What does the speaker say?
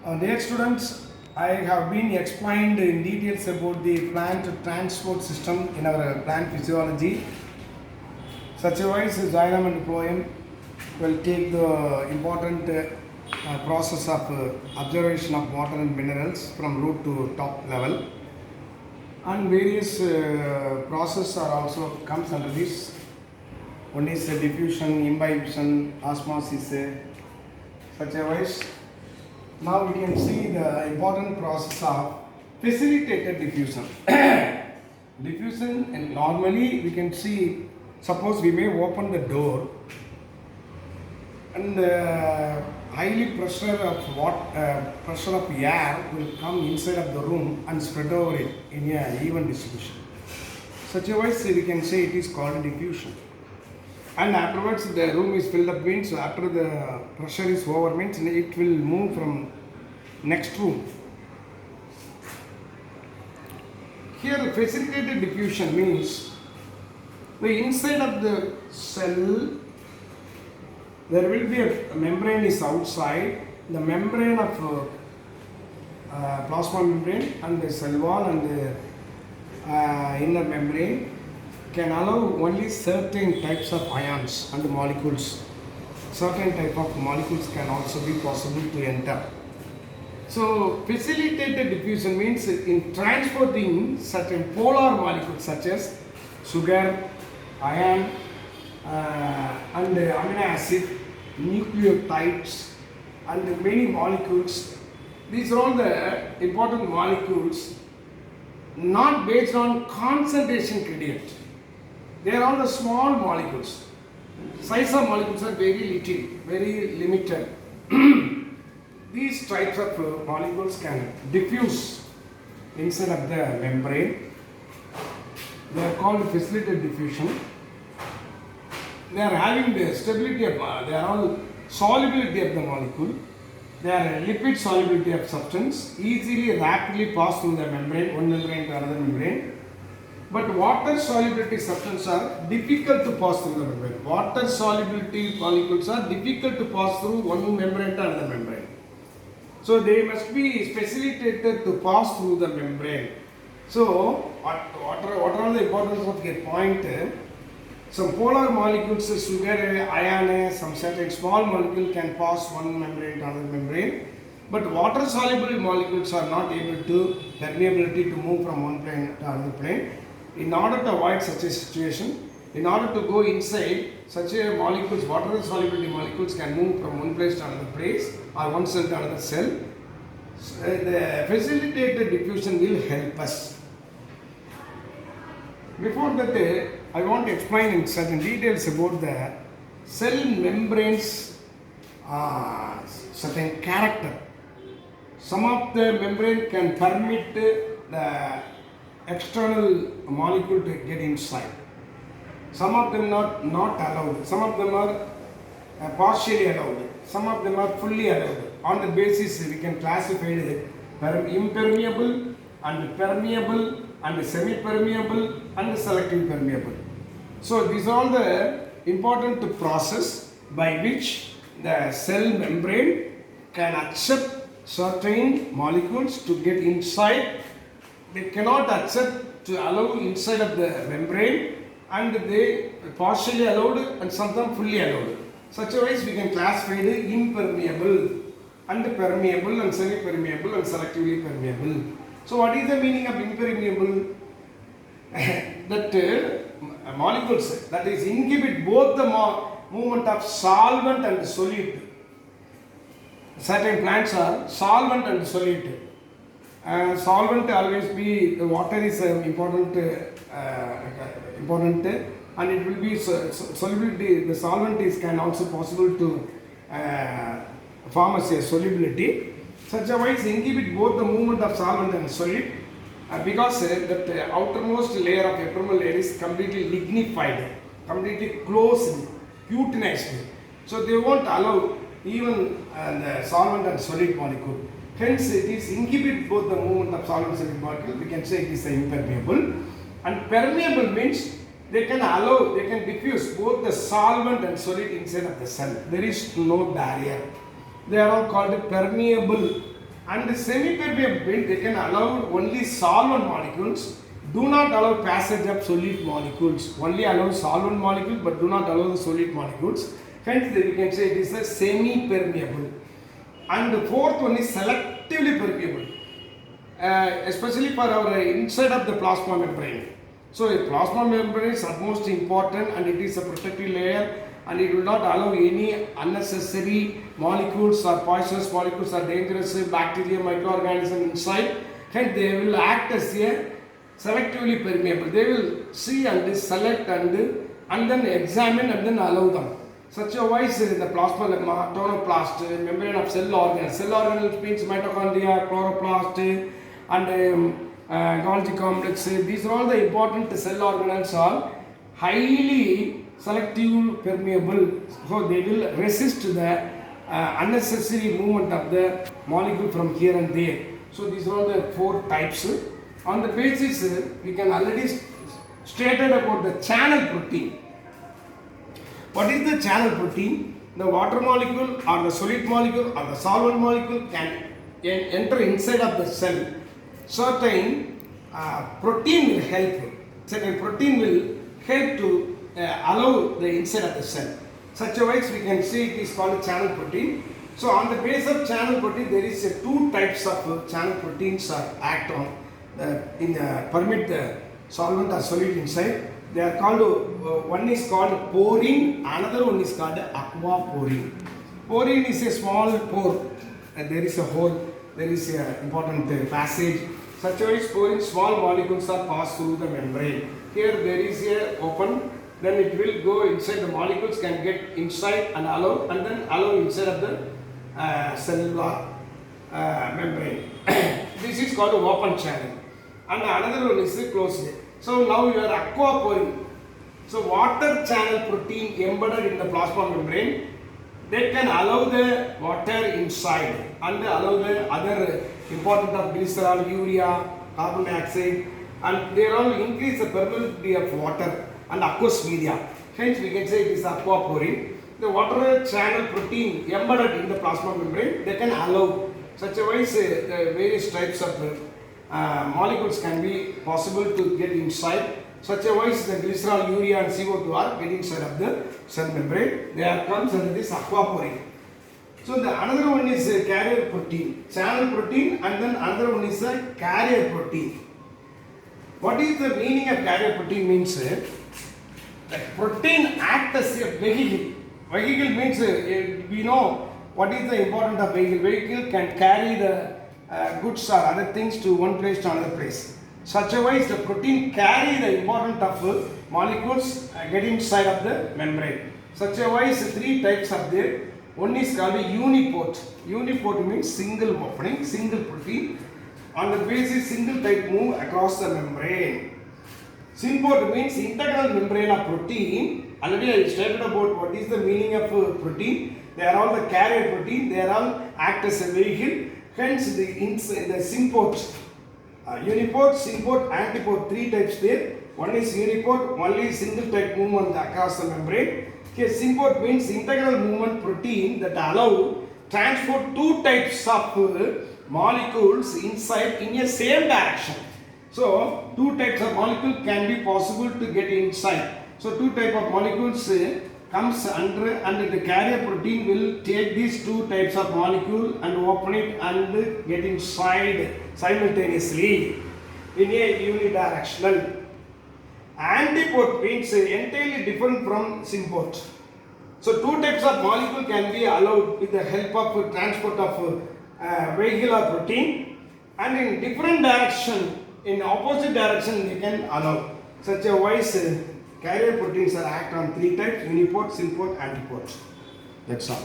Dear students, I have been explained in details about the plant transport system in our plant physiology. Such a wise xylem and phloem will take the important process of observation of water and minerals from root to top level, and various processes are also comes under this. One is diffusion, imbibition, osmosis, such a wise. Now we can see the important process of facilitated diffusion. Diffusion, and normally we can see, suppose we may open the door and highly pressure of air will come inside of the room and spread over it in a even distribution. Such a wise we can say it is called diffusion. And afterwards the room is filled up means after the pressure is over means it will move from next room. Here facilitated diffusion means the inside of the cell there will be a membrane is outside, the membrane of plasma membrane and the cell wall and the inner membrane can allow only certain types of ions and molecules. Certain type of molecules can also be possible to enter. So facilitated diffusion means in transporting certain polar molecules such as sugar, iron, and amino acid, nucleotides, and many molecules. These are all the important molecules not based on concentration gradient. They are all the small molecules. Size of molecules are very little, very limited. These types of molecules can diffuse inside of the membrane. They are called facilitated diffusion. They are having the stability of, they are all solubility of the molecule. They are lipid solubility of substance, easily, rapidly pass through the membrane, one membrane to another membrane. But water solubility substances are difficult to pass through the membrane. Water solubility molecules are difficult to pass through one membrane to another membrane. So they must be facilitated to pass through the membrane. So what are the importance of the point? Some polar molecules, sugar, iron, some certain small molecule can pass one membrane to another membrane. But water soluble molecules are not able to permeability to move from one plane to another plane. In order to avoid such a situation, in order to go inside, such a molecules, water solubility molecules can move from one place to another place or one cell to another cell. So the facilitated diffusion will help us. Before that, I want to explain in certain details about the cell membranes, certain character. Some of the membrane can permit the external molecule to get inside. Some of them not allowed. Some of them are partially allowed. Some of them are fully allowed. On the basis we can classify it impermeable and permeable and semi-permeable and selective permeable. So these are all the important process by which the cell membrane can accept certain molecules to get inside. They cannot accept to allow inside of the membrane, and they partially allowed and sometimes fully allowed. Such a ways we can classify the impermeable and permeable and semi-permeable and selectively permeable. So what is the meaning of impermeable? That molecules that is inhibit both the movement of solvent and solute. Certain plants are solvent and solute. Solvent always be the water is important, and it will be solubility. The solvent is can also possible to form as a solubility. Such a wise inhibit both the movement of solvent and solute because that outermost layer of epidermal layer is completely lignified, completely closed, cutinized. So they won't allow even the solvent and solute molecule. Hence, it is inhibit both the movement of solvent and solid molecule. We can say it is impermeable. And permeable means they can allow, they can diffuse both the solvent and solid inside of the cell. There is no barrier. They are all called permeable And the semi-permeable, they can allow only solvent molecules, do not allow passage of solid molecules. Only allow solvent molecules but do not allow the solid molecules. Hence, we can say it is a semi-permeable. And the fourth one is selectively permeable, especially for our inside of the plasma membrane. So, a plasma membrane is utmost important and it is a protective layer, and it will not allow any unnecessary molecules or poisonous molecules or dangerous bacteria, microorganisms inside. Hence, they will act as a selectively permeable. They will see and select and then examine and then allow them. Such a wise the plasma, tonoplast, membrane of cell organelles. Cell organelles means mitochondria, chloroplast, and Golgi complex. These are all the important cell organelles are highly selective permeable, so they will resist the unnecessary movement of the molecule from here and there. So these are all the four types. On the basis, we can already stated about the channel protein. What is the channel protein? The water molecule or the solid molecule or the solvent molecule can enter inside of the cell. Certain protein will help. Certain protein will help to allow the inside of the cell. Such a wise we can say it is called a channel protein. So on the base of channel protein, there is two types of channel proteins act on permit the solvent or solid inside. They are called, one is called porine, another one is called aquaporine. Porine is a small pore, and there is a hole, there is an important passage. Such a way, porine, small molecules are passed through the membrane. Here there is a open, then it will go inside, the molecules can get inside and then allow inside of the cellular membrane. This is called an open channel. And another one is closed. So now you are aquaporine. So water channel protein embedded in the plasma membrane, they can allow the water inside and allow the other important of glycerol, urea, carbon dioxide, and they all increase the permeability of water and aqueous media. Hence we can say it is aquaporine. The water channel protein embedded in the plasma membrane, they can allow such a wise various types of molecules can be possible to get inside. Such a wise the glycerol, urea and CO2 are getting inside of the cell membrane. They are comes under this aquaporine. So the another one is a carrier protein, channel protein, and then another one is a carrier protein. What is the meaning of carrier protein? Means that protein acts as a vehicle. Vehicle means we know what is the importance of vehicle. Vehicle can carry the goods or other things to one place to another place. Such a wise the protein carry the importance of molecules get inside of the membrane. Such a wise three types are there. One is called a uniport. Uniport means single opening, single protein. On the basis single type move across the membrane. Symport means integral membrane of protein. Already I stated about what is the meaning of protein. They are all the carrier protein. They are all act as a vehicle. Hence the symport. Uniport, symport, antiport, three types there. One is uniport, only single type movement across the membrane. Okay, symport means integral movement protein that allow transport two types of molecules inside in a same direction. So two types of molecule can be possible to get inside. So two type of molecules comes under, and the carrier protein will take these two types of molecule and open it and get inside simultaneously in a unidirectional. Antiport means entirely different from symport. So two types of molecule can be allowed with the help of transport of vehicular protein, and in different direction, in opposite direction they can allow. Such a wise carrier proteins are act on three types: uniport, symport, antiport. That's all.